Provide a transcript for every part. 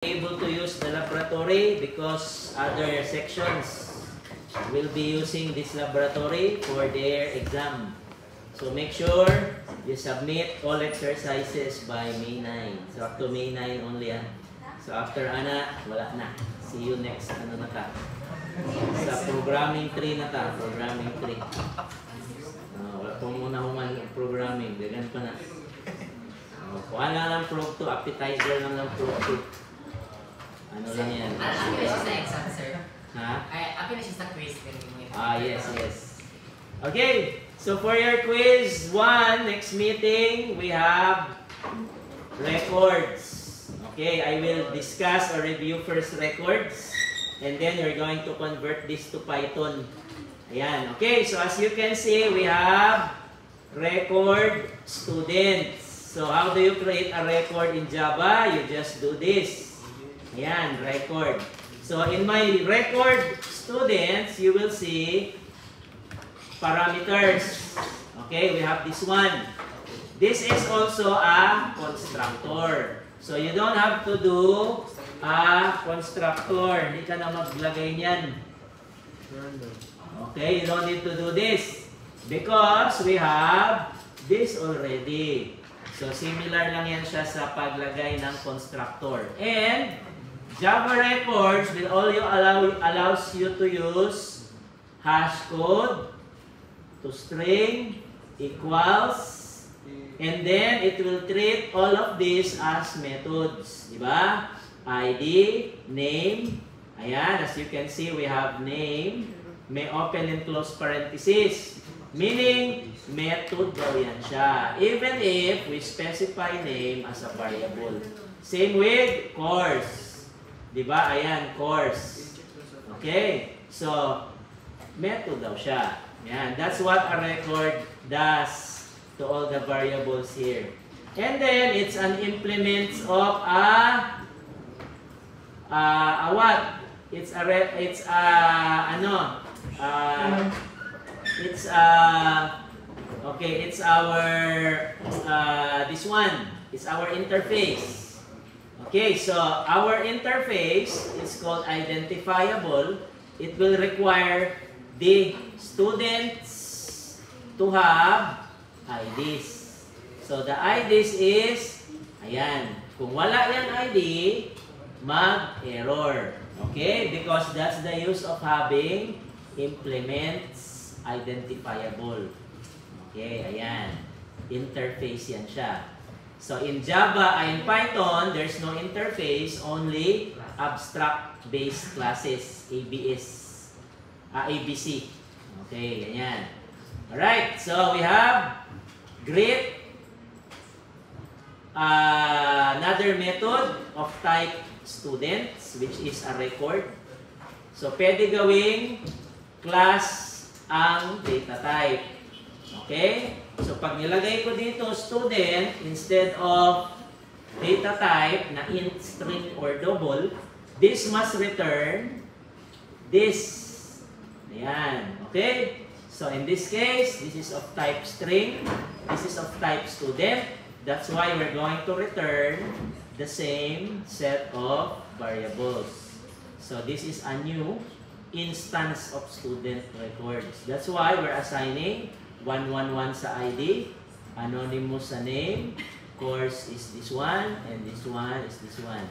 able to use the laboratory because other sections will be using this laboratory for their exam. So make sure you submit all exercises by May 9. So up to May 9 only. So after wala na. See you next na ta. Sa programming 3 na ta. Programming 3. Wala po muna human programming. Ganyan pa na. Kuha lang ng Prog 2. Appetizer lang ng Prog 2. Ano lang yan? Akin na siya sa exam, sir. Ha? Akin na siya sa quiz. Yes. Okay. So for your quiz 1, next meeting, we have records. Okay, I will discuss or review first records. And then we're going to convert this to Python. Ayan. Okay, so as you can see, we have record students. So how do you create a record in Java? You just do this. Ayan, record. So in my record students, you will see parameters. Okay, we have this one. This is also a constructor. So you don't have to do a constructor. Hindi ka na maglagay niyan. Okay, you don't need to do this because we have this already. So similar lang yan siya sa paglagay ng constructor. And Java records will only allows you to use hash code, to string, equals, and then it will treat all of this as methods. Diba? ID, name. Ayan, as you can see, we have name. May open and close parentheses. Meaning, method daw yan siya. Even if we specify name as a variable. Same with course. Diba? Ayan, course. Okay? So, method daw siya. Ayan, that's what a record does to all the variables here. And then, it's an implement of what? It's our this one. It's our interface. Okay, so our interface is called identifiable. It will require the students to have IDs. So the IDs is, ayan, kung wala yung ID, mag-error. Okay, because that's the use of having implements identifiable. Okay, ayan. Interface yan siya. So in Java, in Python, there's no interface, only abstract-based classes, ABC. Okay, ganyan. Alright, so we have greet, another method of type students, which is a record. So pwede gawing class ang data type. Okay? So pag nilagay ko dito student instead of data type na int, string, or double, this must return this. Ayan. Okay? So in this case, this is of type string, this is of type student. That's why we're going to return the same set of variables. So this is a new instance of student records. That's why we're assigning 111 sa ID, anonymous sa name, course is this one, and this one is this one.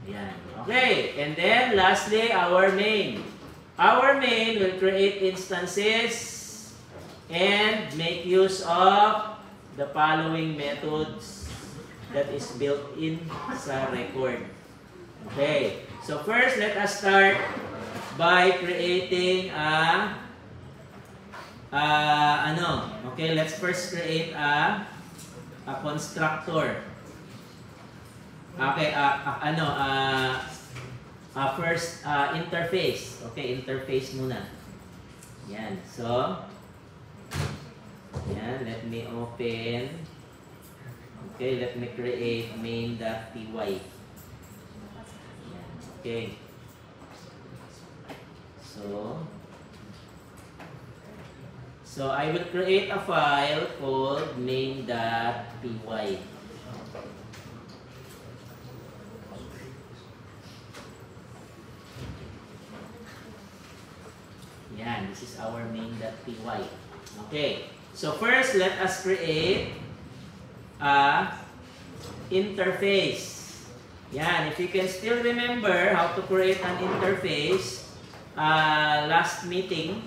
Ayan. Okay, and then lastly, our main. Our main will create instances and make use of the following methods that is built in sa record. Okay, so first let us start by creating okay, let's first create a constructor. Okay, first interface. Okay, interface muna. Yan. So, yan, let me open. Okay, let me create main.py. Okay. So I will create a file called main.py. Ayan, this is our main.py. Okay. So first, let us create a interface. Yan, if you can still remember how to create an interface, last meeting,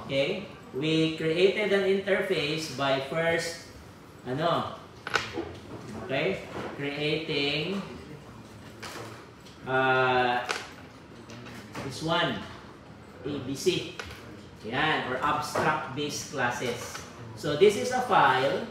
okay, we created an interface by first, okay, creating this one, ABC. Yan, or abstract-based classes. So this is a file,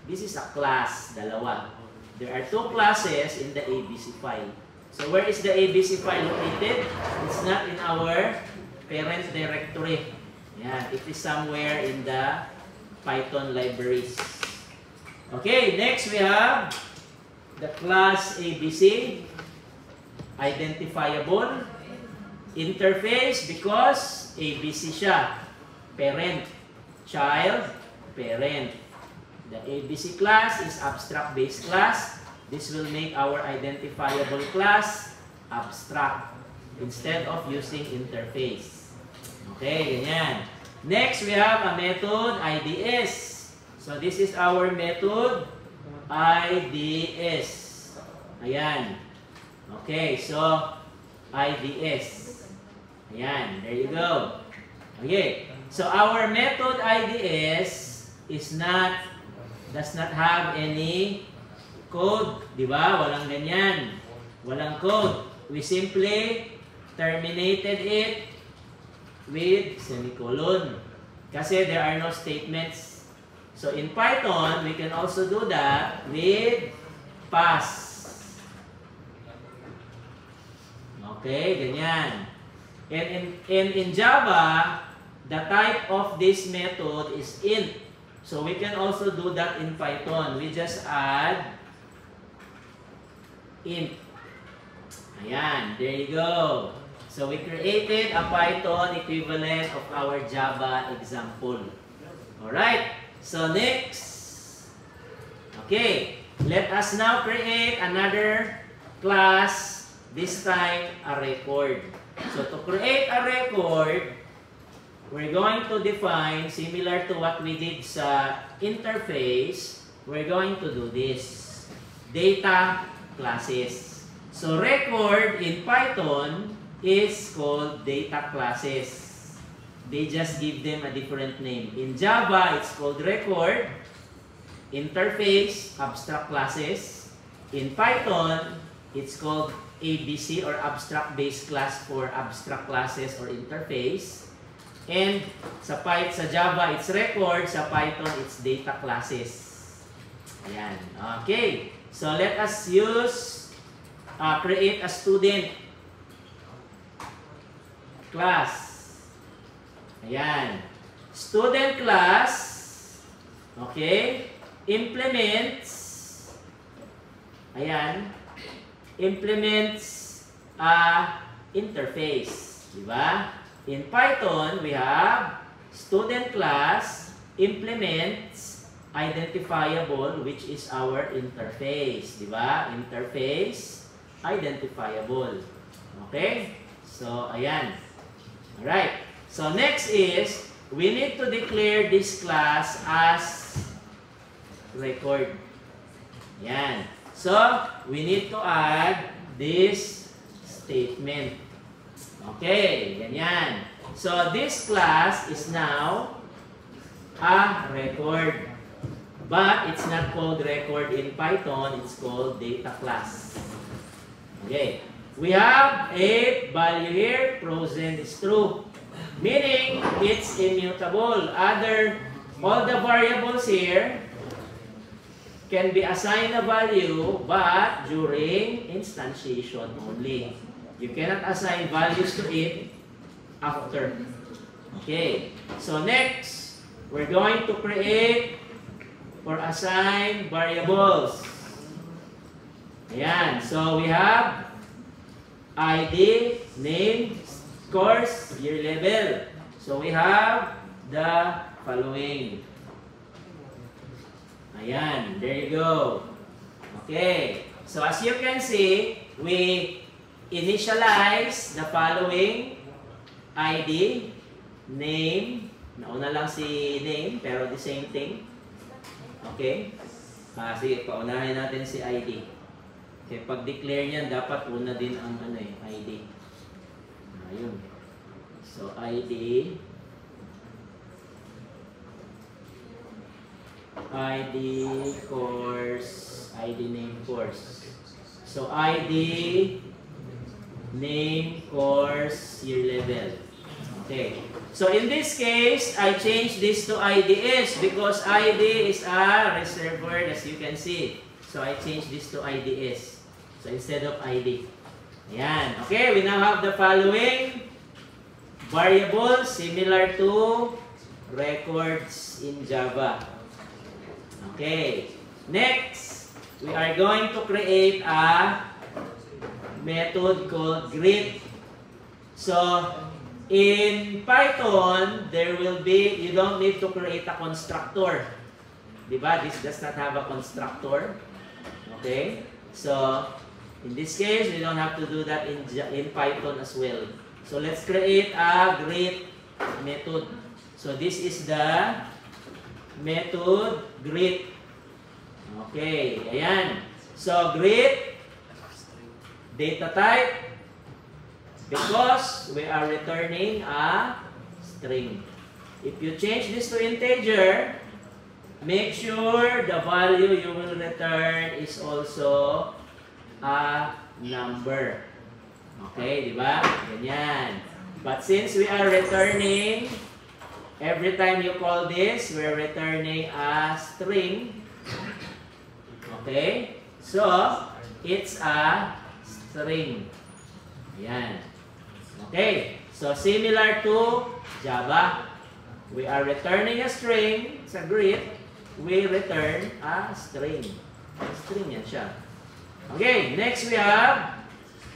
this is a class, dalawa. There are two classes in the ABC file. So where is the ABC file located? It's not in our parent directory. Yan, it is somewhere in the Python libraries. Okay, next we have the class ABC, identifiable, interface because ABC siya, parent, child, parent. The ABC class is abstract-based class. This will make our identifiable class abstract instead of using interface. Okay, ganyan. Next, we have a method IDS. So this is our method IDS. Ayan. Okay, so IDS. Ayan, there you go. Okay, so our method IDS does not have any code, di ba? Walang ganyan. Walang code. We simply terminated it with semicolon. Kasi there are no statements. So in Python, we can also do that with pass. Okay, ganyan. And in Java, the type of this method is int. So we can also do that in Python. We just add int. Ayan, there you go. So we created a Python equivalent of our Java example. Alright, so next. Okay, let us now create another class, this time a record. So to create a record, we're going to define, similar to what we did sa interface, we're going to do this. Data classes. So record in Python is called data classes. They just give them a different name. In Java, it's called record, interface, abstract classes. In Python, it's called ABC or abstract-based class for abstract classes or interface. And sa Java, it's record. Sa Python, it's data classes. Ayan. Okay. So let us create a student class. Ayan. Student class. Okay. Implements. Ayan. Implements interface, di ba? In Python, we have student class, implements, identifiable, which is our interface, di ba? Interface, identifiable. Okay? So, ayan. Alright. So, next is, we need to declare this class as record. Ayan. So, we need to add this statement. Okay, ganyan. So, this class is now a record. But, it's not called record in Python. It's called data class. Okay. We have a value here. Present is true. Meaning, it's immutable. All the variables here can be assigned a value, but during instantiation only. You cannot assign values to it after. Okay. So next, we're going to create or assign variables. Ayan. So we have ID, name, course, year level. So we have the following. Ayan, there you go. Okay. So as you can see, we initialize the following ID, name. Nauna lang si name, pero the same thing. Okay? Sige, paunahin natin si ID. Okay, pag declare niyan, dapat una din ang ID. Ayun. So, ID course, ID name course. So, ID name course year level. Okay. So, in this case, I change this to IDS because ID is a reserved word, as you can see. So, I change this to IDS. So, instead of ID. Ayan. Okay, we now have the following variables similar to records in Java. Okay. Next, we are going to create a method called greet. So, in Python, there will be, you don't need to create a constructor. Diba? This does not have a constructor. Okay? So, in this case, we don't have to do that in Python as well. So, let's create a greet method. So, this is the method greet. Okay, ayan. So, greet, data type, because we are returning a string. If you change this to integer, make sure the value you will return is also a number. Okay, di ba? Ganyan. But since we are returning, every time you call this, we're returning a string. Okay? So, it's a string. Ayan. Okay. So, similar to Java, we are returning a string. Sa greet, we return a string. String yan siya. Okay. Next, we have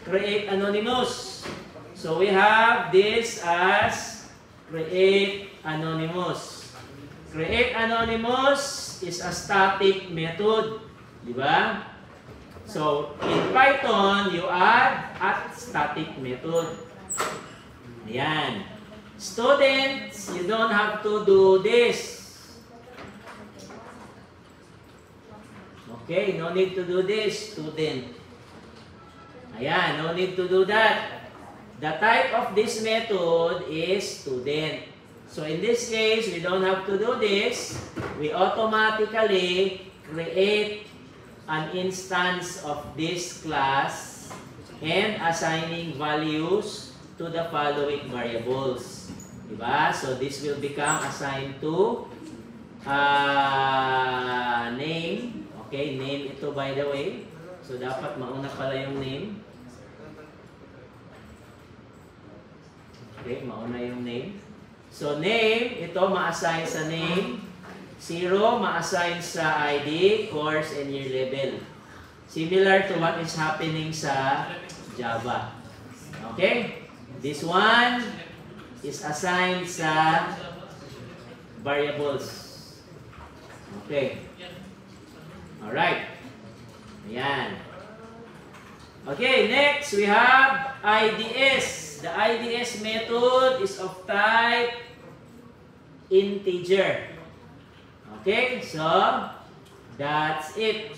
create anonymous. So, we have this as create anonymous. Create anonymous is a static method. Diba? So, in Python, you add at static method. Ayan. Students, you don't have to do this. Okay, no need to do this, student. Ayan, no need to do that. The type of this method is student. So, in this case, we don't have to do this. We automatically create an instance of this class and assigning values to the following variables. Diba? So, this will become assigned to name. Okay, name ito by the way. So, dapat mauna pala yung name. Okay, mauna yung name. So, name, ito ma-assign sa name. 0, ma-assign sa ID, course, and year level. Similar to what is happening sa Java. Okay? This one is assigned sa variables. Okay. Alright. Ayan. Okay, next we have IDS. The IDS method is of type integer. Okay, so that's it.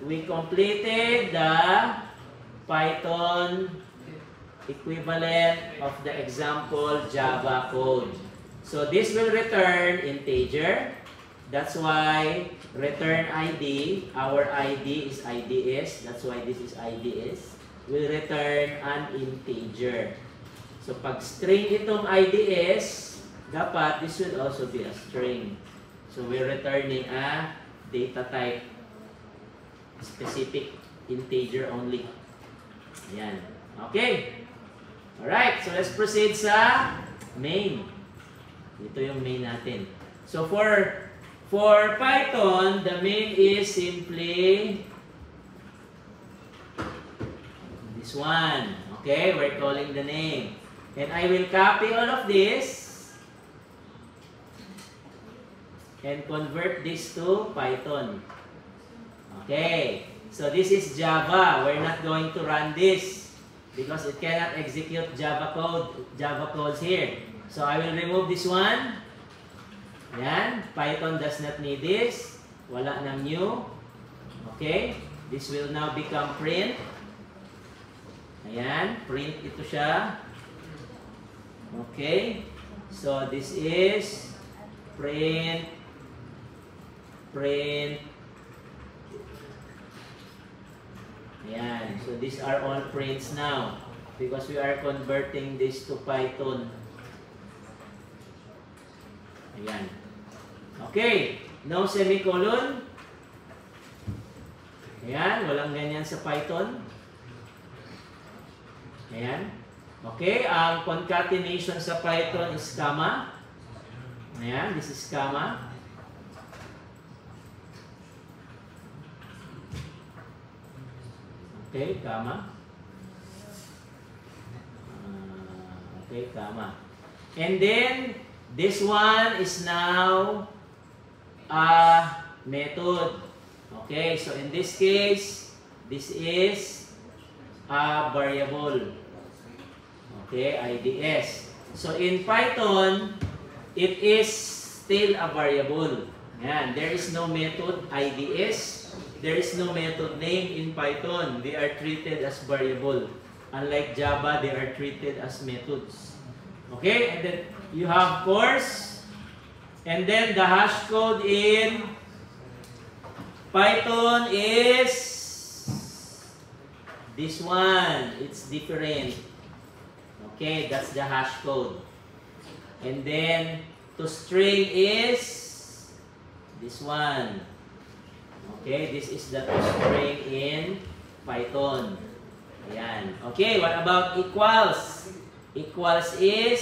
We completed the Python equivalent of the example Java code. So this will return integer. That's why return ID, our ID is IDS. That's why this is IDS. Will return an integer. So pag string itong IDS, dapat this will also be a string. So we're returning a data type specific integer only. Ayan. Okay. Alright. So let's proceed sa main. Ito yung main natin. So for Python, the main is simply this one. Okay. We're calling the name. And I will copy all of this and convert this to Python. Okay, so this is Java. We're not going to run this because it cannot execute Java codes here. So I will remove this one. Ayan. Python does not need this. Wala nang new. Okay. This will now become print. Ayan. Print ito siya. Okay. So this is print. Ayan. So these are all prints now because we are converting this to Python. Ayan. Okay. No semicolon. Ayan. Walang ganyan sa Python. Ayan. Okay. Ang concatenation sa Python is comma. Ayan. This is comma. Okay, comma. Okay, comma. And then, this one is now a method. Okay, so in this case, this is a variable. Okay, IDS. So in Python, it is still a variable. Yan, there is no method IDS. There is no method name in Python. They are treated as variable. Unlike Java, they are treated as methods. Okay, and then you have course. And then the hash code in Python is this one. It's different. Okay, that's the hash code. And then to string is this one. Okay, this is the string in Python. Ayan. Okay, what about equals? Equals is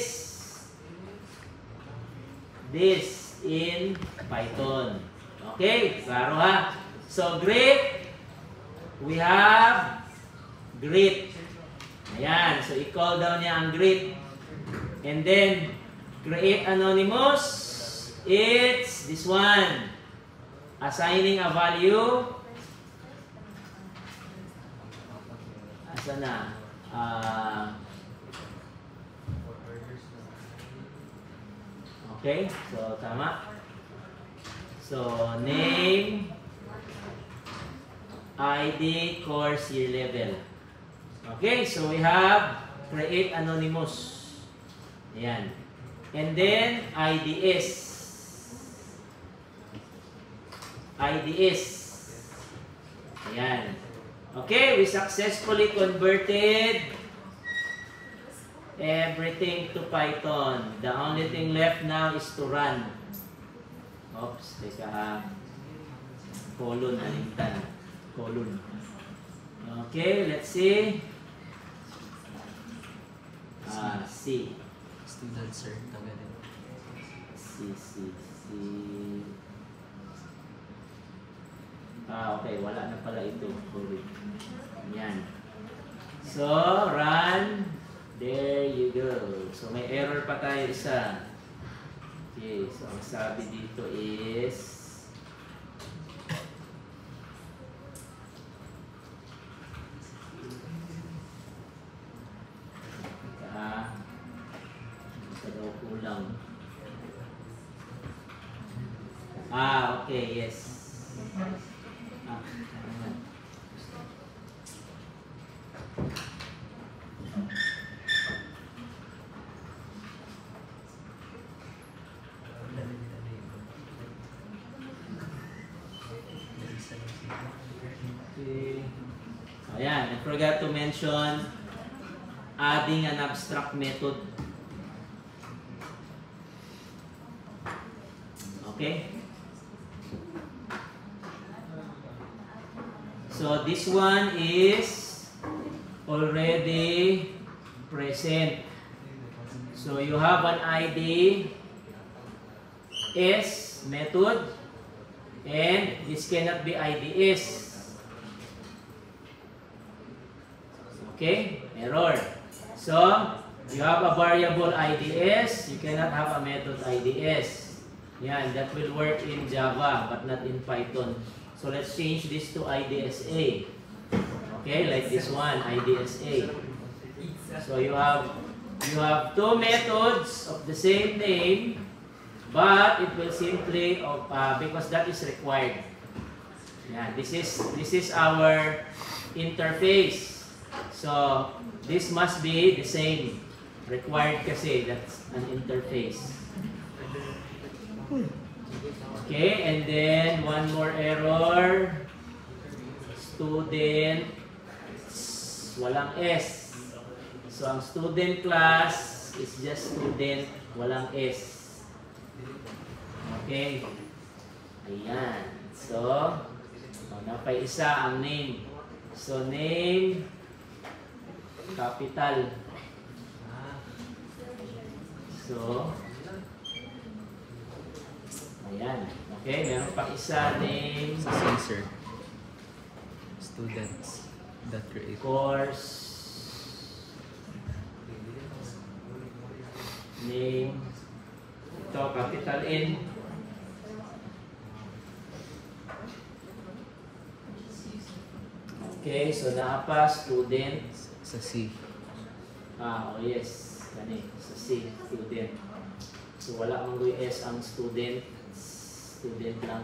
this in Python. Okay, klaro ha? So, greet, we have greet. Ayan, so i-call down niya ang greet. And then, create anonymous, it's this one. Assigning a value. Asa na? Okay, so tama. So name, ID, course, year level. Okay, so we have create anonymous. Ayan. And then IDS. IDS. Ayan. Okay, we successfully converted everything to Python. The only thing left now is to run. Oops, teka ha. Colon, alintan. Colon. Okay, let's see. C. Student, sir. C. Okay. Wala na pala ito. Yan. So, run. There you go. So, may error pa tayo isa. Okay. So, ang sabi dito is ito daw kulang. Okay. Yes. Ayan, I forgot to mention adding an abstract method. Okay? So this one is already present. So you have an ID S method and this cannot be IDS. Okay? Error. So, you have a variable IDS, you cannot have a method IDS. Yeah, that will work in Java but not in Python. So, let's change this to IDSA. Okay, like this one, IDSA. So, you have You have two methods of the same name, but it will simply because that is required. Yeah, this is our interface. So this must be the same. Required kasi, that's an interface. Okay, and then one more error. Student, walang S. So ang student class is just student, walang S. Okay. Ayan. So, napay isa ang name. So name, capital. So, ayan. Okay, meron pa isa name. Sa sensor. Students that create. Course. Name. Ito, capital N. Okay, so naapa student. Sa C. Oh yes. Kani, sa C, student. So wala mang S ang student. Student lang.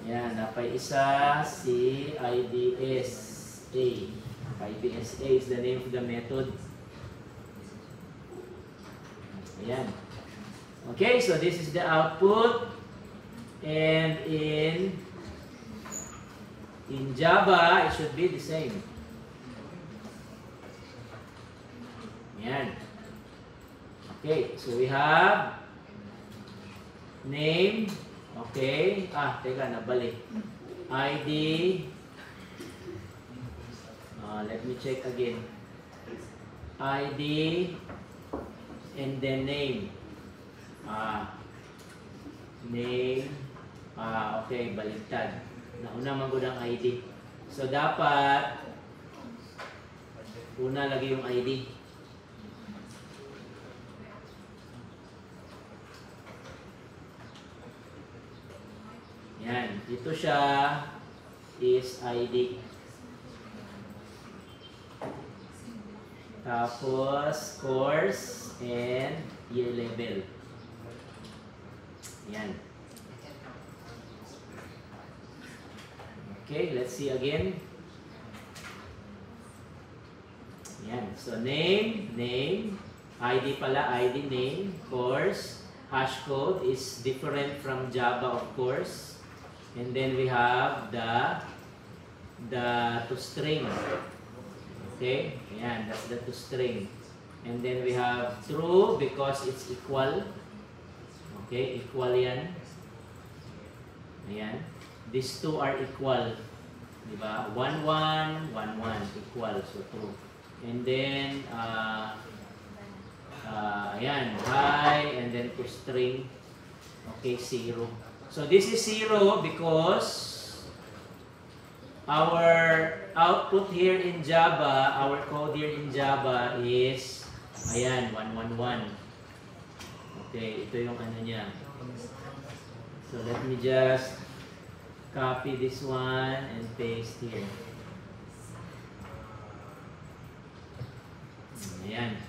Yan, napay isa si IDSA. IDSA is the name of the method. Ayan. Okay, so this is the output. And in Java, it should be the same. Ayan. Okay, so we have name. Okay. Teka, nabalik. ID. Let me check again. ID. And then name. Name. Okay, baliktad. Nauna magod ang ID. So, dapat una lagi yung ID. Yan. Ito siya is ID. Tapos, course and year level. Yan. Okay, let's see again. Yan. So, name, ID pala, ID name, course, hash code is different from Java, of course. And then we have the toString. Okay, ayan, that's the toString. And then we have true because it's equal. Okay, equal yan. Ayan. These two are equal. Diba? 1, 1, 1, 1 equal. So true. And then, ayan, high, and then toString. Okay, 0. So this is 0 because our output here in Java, our code here in Java is, ayan, 111. Okay, ito yung ano niya. So let me just copy this one and paste here. Ayan.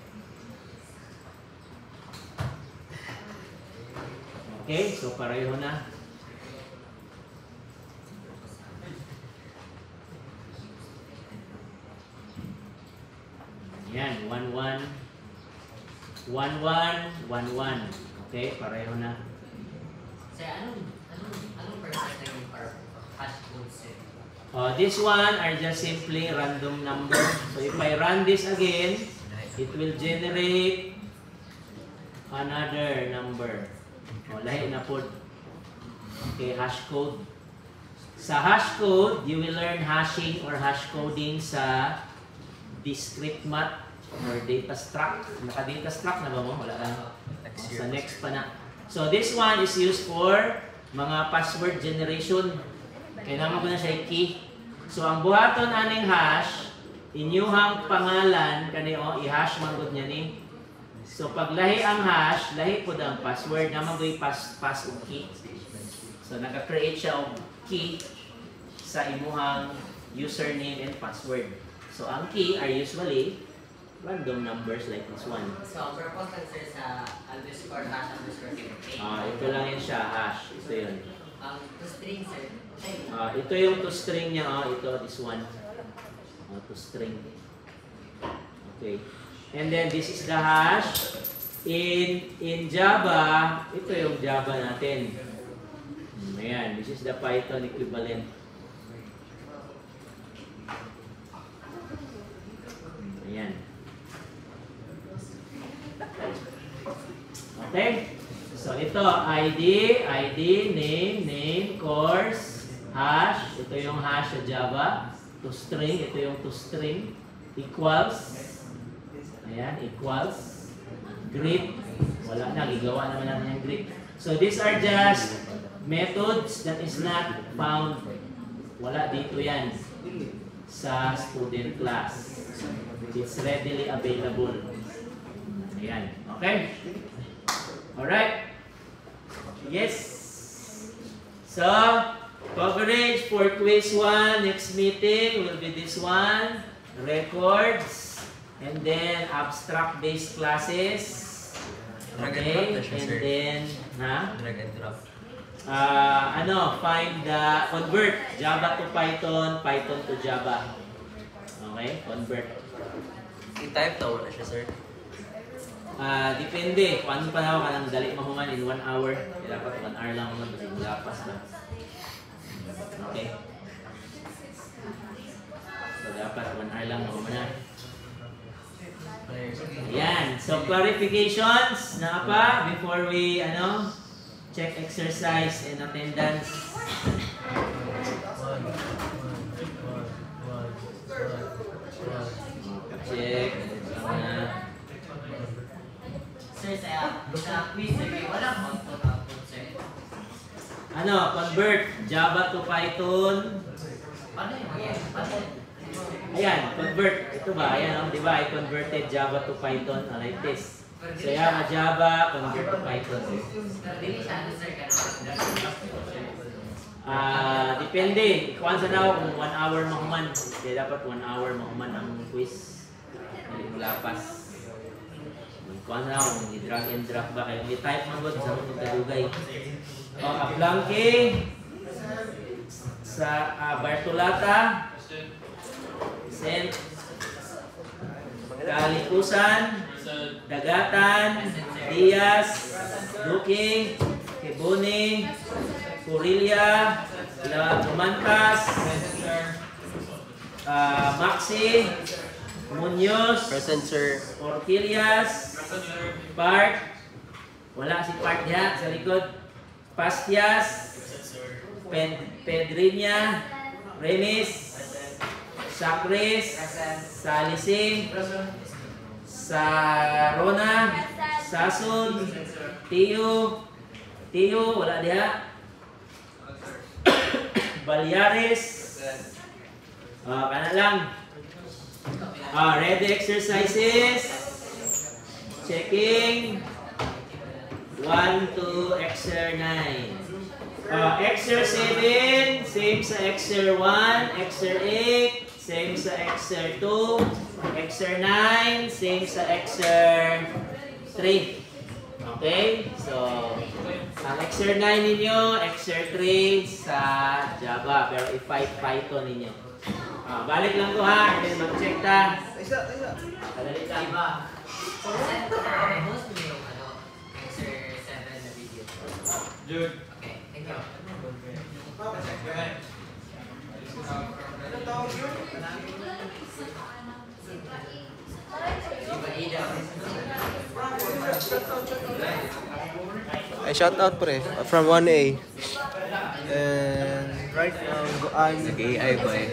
Okay, so pareho na. Yan, 1, 1, 1, 1, 1, 1. Okay, pareho na. Sir, anong purpose na yung hash code, sir? This one are just simply random number. So if I run this again, it will generate another number. Lahi na po. Okay, hash code. Sa hash code, you will learn hashing or hash coding sa discrete math or data struct. Naka-data struct na ba mo? Wala lang. Sa next pa na. So this one is used for mga password generation. Kaya naman ko na siya key. So ang buhaton aning hash, inyuhang pangalan, kaniyo, i-hash manggod niya ni. So pag lahi ang hash, lahi po ang password, naman ko'y pass o key. So naka-create siya og key sa imuhang username and password. So ang key are usually random numbers like this one. So, ang purpose lang sir sa underscore hash underscore 78. Ito lang yan siya, hash. Ito yun. Ang to string sir. Ito yung to string niya. Ito, this one. To string. Okay. And then this is the hash. In Java, ito yung Java natin. Ayan, this is the Python equivalent. Ayan. Okay? So ito, ID, name, course, hash. Ito yung hash sa Java. To string, ito yung to string. Equals. Ayan, equals. Greet. Wala na, gigawa naman natin yung greet. So these are just methods that is not found. Wala dito yan sa student class. It's readily available. Ayan. Okay? Alright. Yes. So, coverage for quiz 1. Next meeting will be this one. Records. And then, abstract-based classes. Okay? And then, Drag and drop. find the convert Java to Python, Python to Java. Okay? Convert. I-type daw na siya, sir. Depende. Kung anong panahon ka nang dali mahuman in 1 hour. Dapat 1 hour lang naman kasi lapas na. Okay? So, dapat 1 hour lang mahuman na. Ayan. So, clarifications na pa before we, check exercise and attendance. Check. Sir, sa quiz survey, walang output sir. Convert Java to Python. Paano yung yan? Ayan, convert. Ito ba? Ayan, di ba? I converted Java to Python like this. So, yan, Java, convert to Python. Dili siya, sir, Depende. Kung saan ako, kung 1 hour mahuman. Kaya dapat 1 hour mahuman ang quiz. Hindi mo lapas. Kung saan ako, kung i-drag and drop ba kayo. May type mo ba sa mga kadugay. Blanque sa Bartolata. Sent. Kalikusan. Dagatan. Diaz. Duking. Kibuni. Corilia, Lumantas, Maxi, Munoz, Present, sir. Orquilias, Park, wala si Park niya sa likod, Pastias, Pedriña, Remis, Sacres, Salising, Sarona, Sasun, Tio, wala diha. Balyares. Kana lang. Ready exercises. Checking. 1 to exer 9. Exer 7, same sa exer 1. Exer 8, same sa exer 2. Exer 9, same sa exer 3. Okay? So, ang exer 9 ninyo, exer 3 sa Java. Pero i-Python ninyo. Balik lang to ha. And then mag-check ta. Kadali ta. Diba? So, send ko na post mo yung answer 7 na video. Dude. Okay, thank you. I shout out pre from 1A. And right now, I'm Nag-AI ba eh?